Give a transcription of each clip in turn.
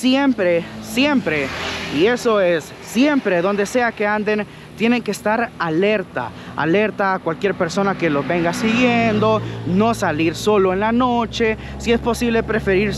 siempre, siempre, y eso es siempre, donde sea que anden, tienen que estar alerta a cualquier persona que los venga siguiendo, no salir solo en la noche, si es posible preferir...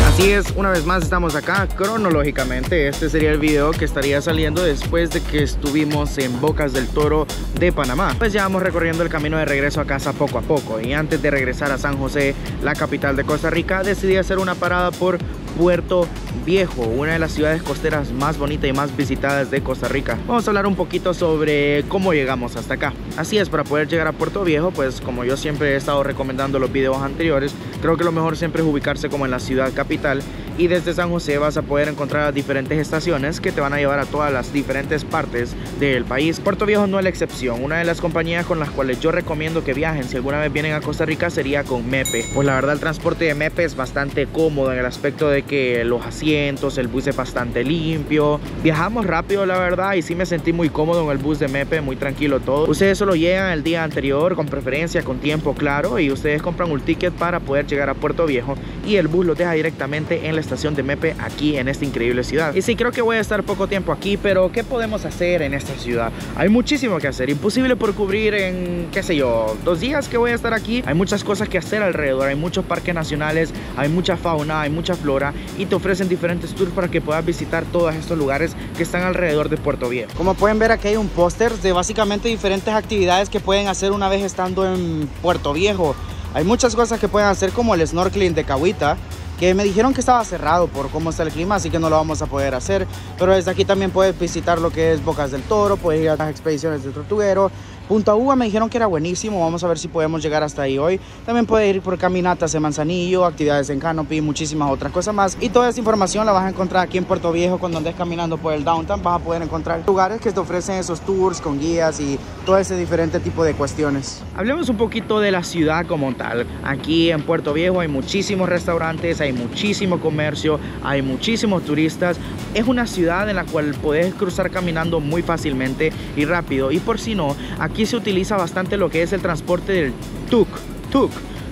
Así es, una vez más estamos acá cronológicamente. Este sería el video que estaría saliendo después de que estuvimos en Bocas del Toro de Panamá. Pues ya vamos recorriendo el camino de regreso a casa poco a poco. Y antes de regresar a San José, la capital de Costa Rica, decidí hacer una parada por Puerto Viejo, una de las ciudades costeras más bonitas y más visitadas de Costa Rica. Vamos a hablar un poquito sobre cómo llegamos hasta acá. Así es, para poder llegar a Puerto Viejo, pues como yo siempre he estado recomendando en los videos anteriores, creo que lo mejor siempre es ubicarse como en la ciudad capital, y desde San José vas a poder encontrar las diferentes estaciones que te van a llevar a todas las diferentes partes del país. Puerto Viejo no es la excepción. Una de las compañías con las cuales yo recomiendo que viajen si alguna vez vienen a Costa Rica sería con Mepe. Pues la verdad el transporte de Mepe es bastante cómodo en el aspecto de que los asientos, el bus es bastante limpio. Viajamos rápido la verdad, y sí me sentí muy cómodo en el bus de Mepe, muy tranquilo todo. Ustedes solo llegan el día anterior, con preferencia con tiempo claro, y ustedes compran un ticket para poder llegar a Puerto Viejo, y el bus los deja directamente en la estación de Mepe aquí en esta increíble ciudad. Y sí, creo que voy a estar poco tiempo aquí, pero ¿qué podemos hacer en esta ciudad? Hay muchísimo que hacer, imposible por cubrir en, qué sé yo, 2 días que voy a estar aquí. Hay muchas cosas que hacer alrededor, hay muchos parques nacionales, hay mucha fauna, hay mucha flora, y te ofrecen diferentes tours para que puedas visitar todos estos lugares que están alrededor de Puerto Viejo. Como pueden ver, aquí hay un póster de básicamente diferentes actividades que pueden hacer una vez estando en Puerto Viejo. Hay muchas cosas que pueden hacer, como el snorkeling de Cahuita, que me dijeron que estaba cerrado por cómo está el clima, así que no lo vamos a poder hacer. Pero desde aquí también puedes visitar lo que es Bocas del Toro, puedes ir a las expediciones de Tortuguero. Punta Uva me dijeron que era buenísimo, vamos a ver si podemos llegar hasta ahí hoy. También puedes ir por caminatas en Manzanillo, actividades en canopy, muchísimas otras cosas más. Y toda esa información la vas a encontrar aquí en Puerto Viejo. Cuando andes caminando por el downtown vas a poder encontrar lugares que te ofrecen esos tours con guías y todo ese diferente tipo de cuestiones. Hablemos un poquito de la ciudad como tal. Aquí en Puerto Viejo hay muchísimos restaurantes, hay muchísimo comercio, hay muchísimos turistas. Es una ciudad en la cual puedes cruzar caminando muy fácilmente y rápido. Y por si no, aquí se utiliza bastante lo que es el transporte del tuk.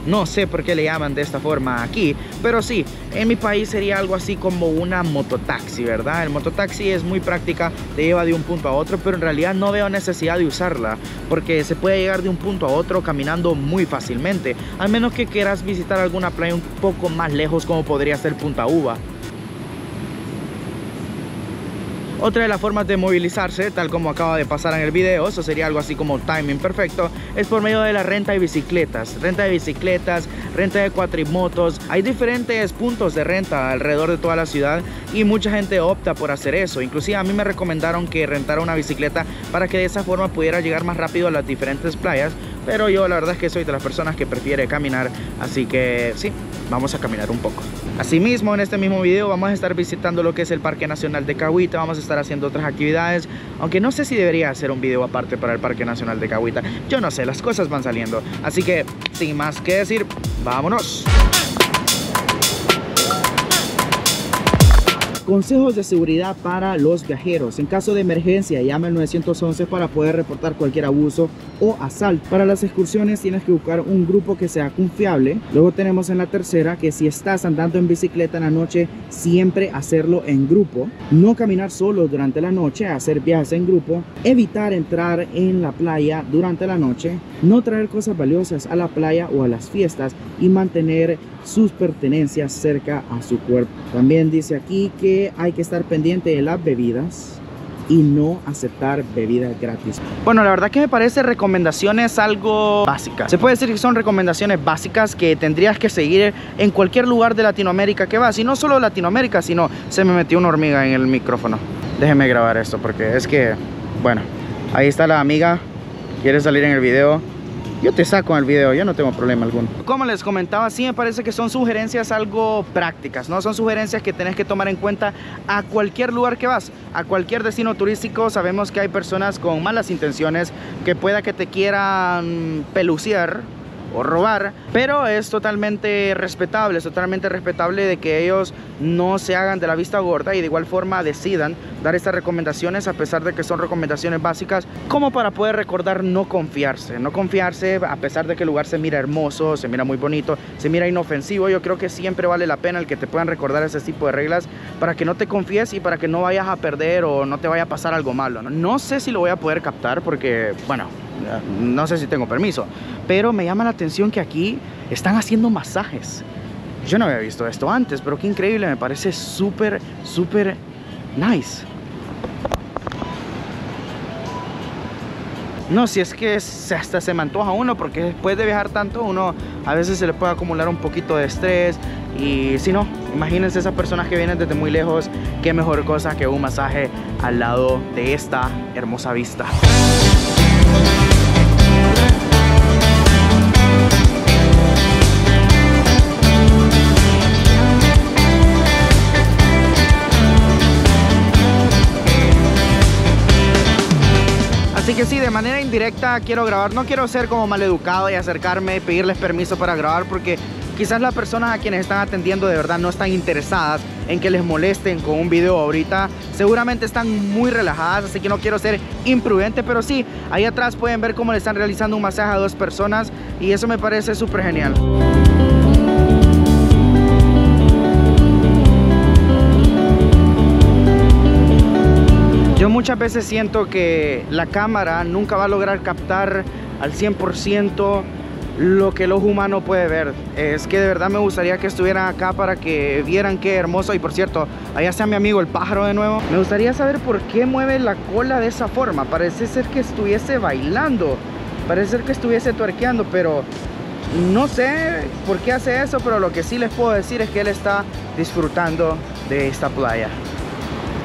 No sé por qué le llaman de esta forma aquí, pero sí, en mi país sería algo así como una mototaxi, ¿verdad? El mototaxi es muy práctica, te lleva de un punto a otro, pero en realidad no veo necesidad de usarla, porque se puede llegar de un punto a otro caminando muy fácilmente, al menos que quieras visitar alguna playa un poco más lejos, como podría ser Punta Uva. Otra de las formas de movilizarse, tal como acaba de pasar en el video, eso sería algo así como timing perfecto, es por medio de la renta de bicicletas. Renta de cuatrimotos. Hay diferentes puntos de renta alrededor de toda la ciudad y mucha gente opta por hacer eso. Inclusive a mí me recomendaron que rentara una bicicleta para que de esa forma pudiera llegar más rápido a las diferentes playas, pero yo la verdad es que soy de las personas que prefiere caminar, así que sí, vamos a caminar un poco. Asimismo, en este mismo video vamos a estar visitando lo que es el Parque Nacional de Cahuita, vamos a estar haciendo otras actividades, aunque no sé si debería hacer un video aparte para el Parque Nacional de Cahuita, yo no sé, las cosas van saliendo, así que sin más que decir, ¡vámonos! Consejos de seguridad para los viajeros. En caso de emergencia, llama al 911 para poder reportar cualquier abuso o asalto. Para las excursiones tienes que buscar un grupo que sea confiable. Luego tenemos en la tercera que si estás andando en bicicleta en la noche, siempre hacerlo en grupo. No caminar solo durante la noche, hacer viajes en grupo. Evitar entrar en la playa durante la noche. No traer cosas valiosas a la playa o a las fiestas y mantener sus pertenencias cerca a su cuerpo. También dice aquí que hay que estar pendiente de las bebidas y no aceptar bebidas gratis. Bueno, la verdad que me parece recomendaciones algo básicas. Se puede decir que son recomendaciones básicas que tendrías que seguir en cualquier lugar de Latinoamérica que vas. Y no solo Latinoamérica, sino... Se me metió una hormiga en el micrófono. Déjenme grabar esto porque es que... Bueno, ahí está la amiga. Quiere salir en el video. Yo te saco en el video, yo no tengo problema alguno. Como les comentaba, sí me parece que son sugerencias algo prácticas, ¿no? Son sugerencias que tenés que tomar en cuenta a cualquier lugar que vas, a cualquier destino turístico. Sabemos que hay personas con malas intenciones que pueda que te quieran peluciar o robar, pero es totalmente respetable de que ellos no se hagan de la vista gorda y de igual forma decidan dar estas recomendaciones, a pesar de que son recomendaciones básicas, como para poder recordar no confiarse a pesar de que el lugar se mira hermoso, se mira muy bonito, se mira inofensivo. Yo creo que siempre vale la pena el que te puedan recordar ese tipo de reglas para que no te confíes y para que no vayas a perder o no te vaya a pasar algo malo, ¿no? No sé si lo voy a poder captar porque, bueno, no sé si tengo permiso, pero me llama la atención que aquí están haciendo masajes. Yo no había visto esto antes, pero qué increíble, me parece súper nice. No, si es que hasta se me antoja uno, porque después de viajar tanto, uno a veces se le puede acumular un poquito de estrés. Y si no, imagínense esas personas que vienen desde muy lejos, qué mejor cosa que un masaje al lado de esta hermosa vista. Así que sí, de manera indirecta quiero grabar. No quiero ser como maleducado y acercarme, pedirles permiso para grabar, porque quizás las personas a quienes están atendiendo de verdad no están interesadas en que les molesten con un video ahorita. Seguramente están muy relajadas, así que no quiero ser imprudente, pero sí, ahí atrás pueden ver cómo le están realizando un masaje a 2 personas y eso me parece súper genial. Yo muchas veces siento que la cámara nunca va a lograr captar al 100% lo que el ojo humano puede ver. Es que de verdad me gustaría que estuvieran acá para que vieran qué hermoso. Y por cierto, allá está mi amigo el pájaro de nuevo. Me gustaría saber por qué mueve la cola de esa forma. Parece ser que estuviese bailando, parece ser que estuviese tuerqueando, pero no sé por qué hace eso. Pero lo que sí les puedo decir es que él está disfrutando de esta playa.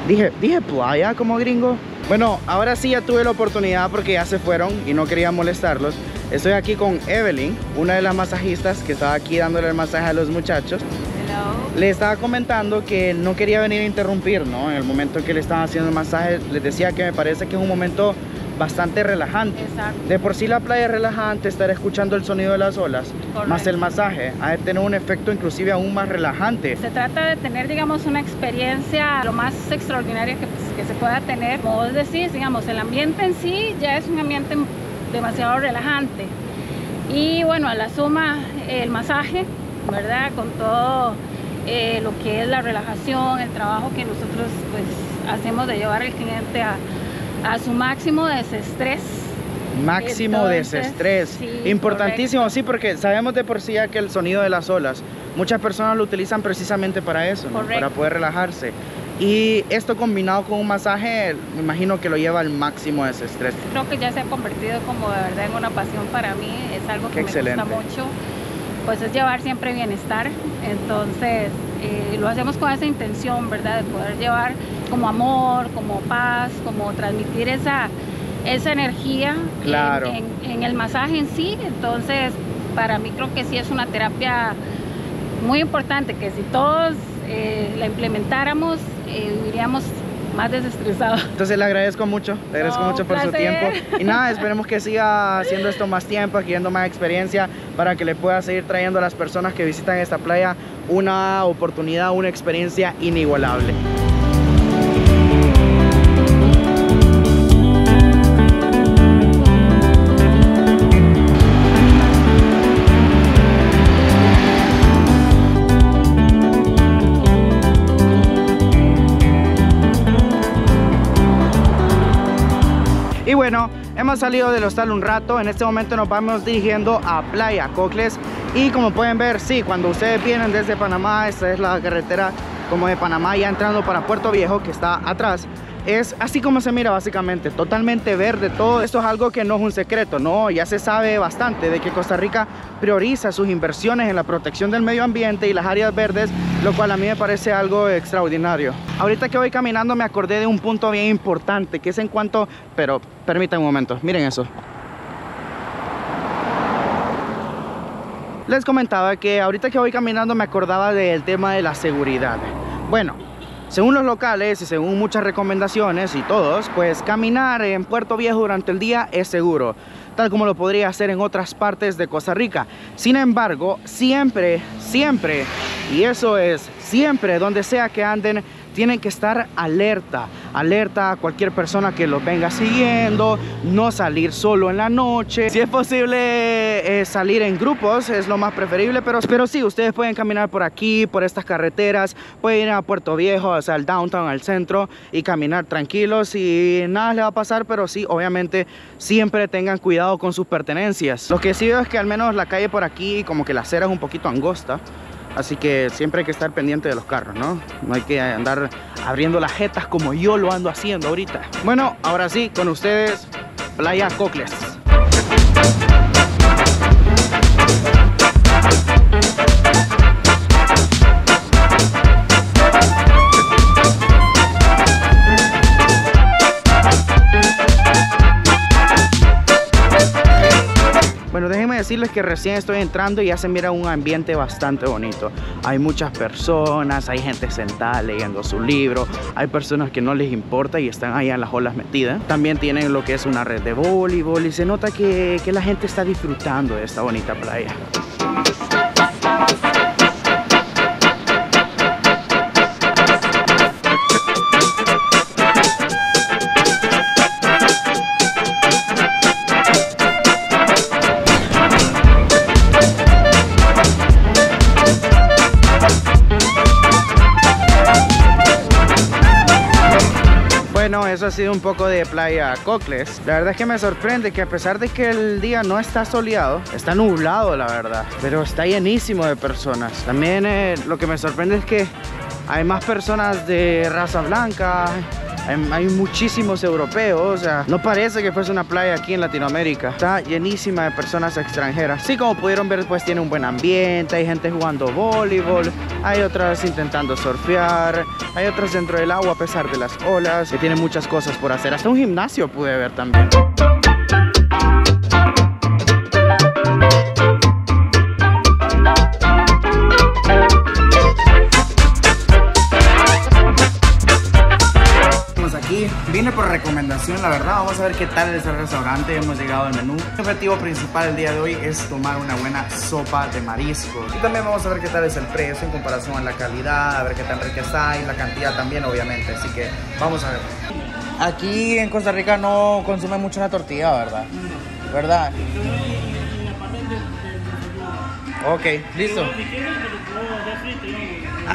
Dije playa como gringo. Bueno, ahora sí ya tuve la oportunidad porque ya se fueron y no quería molestarlos. Estoy aquí con Evelyn, una de las masajistas que estaba aquí dándole el masaje a los muchachos. Hello. Le estaba comentando que no quería venir a interrumpir, ¿no? En el momento que le estaban haciendo el masaje, les decía que me parece que es un momento bastante relajante. Exacto. De por sí la playa es relajante, estar escuchando el sonido de las olas, correcto, más el masaje, ha de tener un efecto inclusive aún más relajante. Se trata de tener, digamos, una experiencia lo más extraordinaria que se pueda tener. Como vos decís, digamos, el ambiente en sí ya es un ambiente demasiado relajante. Y bueno, a la suma el masaje, ¿verdad? Con todo lo que es la relajación, el trabajo que nosotros pues hacemos de llevar al cliente a su máximo desestrés. Máximo desestrés. Sí, importantísimo, correcto. sí, porque sabemos de por sí ya que el sonido de las olas, muchas personas lo utilizan precisamente para eso, ¿no? Para poder relajarse. Y esto combinado con un masaje, me imagino que lo lleva al máximo desestrés. Creo que ya se ha convertido como de verdad en una pasión para mí. Es algo que me gusta mucho. Pues es llevar siempre bienestar. Entonces lo hacemos con esa intención, ¿verdad? De poder llevar como amor, como paz, como transmitir esa energía, claro, en el masaje en sí. Entonces para mí creo que sí es una terapia muy importante, que si todos la implementáramos viviríamos más desestresados. Entonces le agradezco mucho por su tiempo. Y nada, esperemos que siga haciendo esto más tiempo, adquiriendo más experiencia, para que le pueda seguir trayendo a las personas que visitan esta playa una oportunidad, una experiencia inigualable. Y bueno, hemos salido del hostal un rato. En este momento nos vamos dirigiendo a Playa Cocles. Y como pueden ver, sí, cuando ustedes vienen desde Panamá, esta es la carretera como de Panamá, ya entrando para Puerto Viejo, que está atrás. Es así como se mira básicamente, totalmente verde. Todo esto es algo que no es un secreto, no, ya se sabe bastante de que Costa Rica prioriza sus inversiones en la protección del medio ambiente y las áreas verdes, lo cual a mí me parece algo extraordinario. Ahorita que voy caminando me acordé de un punto bien importante, que es en cuanto, pero permítanme un momento, miren eso. les comentaba que ahorita que voy caminando me acordaba del tema de la seguridad. Bueno, según los locales y según muchas recomendaciones y todos, pues caminar en Puerto Viejo durante el día es seguro, tal como lo podría hacer en otras partes de Costa Rica. Sin embargo, siempre, y eso es siempre, donde sea que anden, tienen que estar alerta a cualquier persona que los venga siguiendo, no salir solo en la noche. Si es posible salir en grupos, es lo más preferible, pero sí, ustedes pueden caminar por aquí, por estas carreteras, pueden ir a Puerto Viejo, o sea, al downtown, al centro, y caminar tranquilos y nada les va a pasar, pero sí, obviamente, siempre tengan cuidado con sus pertenencias. Lo que sí veo es que al menos la calle por aquí, como que la acera es un poquito angosta. Así que siempre hay que estar pendiente de los carros, ¿no? No hay que andar abriendo las jetas como yo lo ando haciendo ahorita. Bueno, ahora sí, con ustedes, Playa Cocles. Bueno, déjenme decirles que recién estoy entrando y ya se mira un ambiente bastante bonito. Hay muchas personas, hay gente sentada leyendo su libro, hay personas que no les importa y están ahí en las olas metidas. También tienen lo que es una red de voleibol y se nota que la gente está disfrutando de esta bonita playa. Bueno, eso ha sido un poco de Playa Cocles. La verdad es que me sorprende que a pesar de que el día no está soleado, está nublado la verdad, pero está llenísimo de personas. También lo que me sorprende es que hay más personas de raza blanca, hay muchísimos europeos, o sea, no parece que fuese una playa aquí en Latinoamérica. Está llenísima de personas extranjeras. Sí, como pudieron ver, pues tiene un buen ambiente, hay gente jugando voleibol, hay otras intentando surfear, hay otras dentro del agua a pesar de las olas, que tienen muchas cosas por hacer. Hasta un gimnasio pude ver también. Vine por recomendación, la verdad. Vamos a ver qué tal es el restaurante. Hemos llegado al menú. El objetivo principal del día de hoy es tomar una buena sopa de mariscos. Y también vamos a ver qué tal es el precio en comparación a la calidad, a ver qué tan rica está y la cantidad también, obviamente. Así que vamos a ver. Aquí en Costa Rica no consume mucho la tortilla, ¿verdad? ¿Verdad? Ok, listo.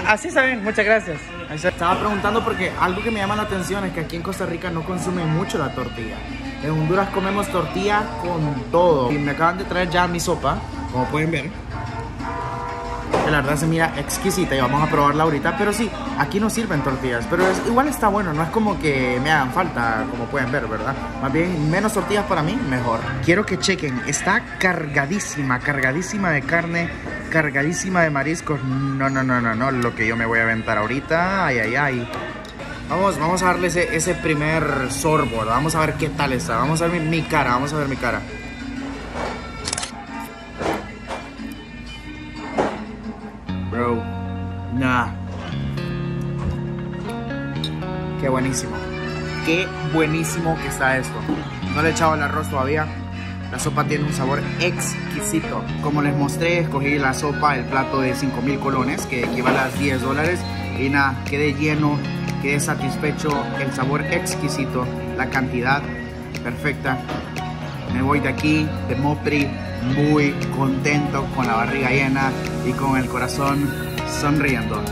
Así está bien, muchas gracias. Estaba preguntando porque algo que me llama la atención es que aquí en Costa Rica no consumen mucho la tortilla. En Honduras comemos tortilla con todo. Y me acaban de traer ya mi sopa, como pueden ver. Que la verdad se mira exquisita y vamos a probarla ahorita. Pero sí, aquí no sirven tortillas, pero igual está bueno. No es como que me hagan falta, como pueden ver, ¿verdad? Más bien, menos tortillas para mí, mejor. Quiero que chequen, está cargadísima de carne, cargadísima de mariscos. No, lo que yo me voy a aventar ahorita. Ay. Vamos a darle ese primer sorbo. Vamos a ver qué tal está. Vamos a ver mi cara, Bro, nah. Qué buenísimo que está esto. No le he echado el arroz todavía. La sopa tiene un sabor exquisito. Como les mostré, escogí la sopa, el plato de 5,000 colones, que equivale a $10. Y nada, quedé lleno, quedé satisfecho. El sabor exquisito, la cantidad perfecta. Me voy de aquí, de Mopri, muy contento, con la barriga llena y con el corazón sonriendo.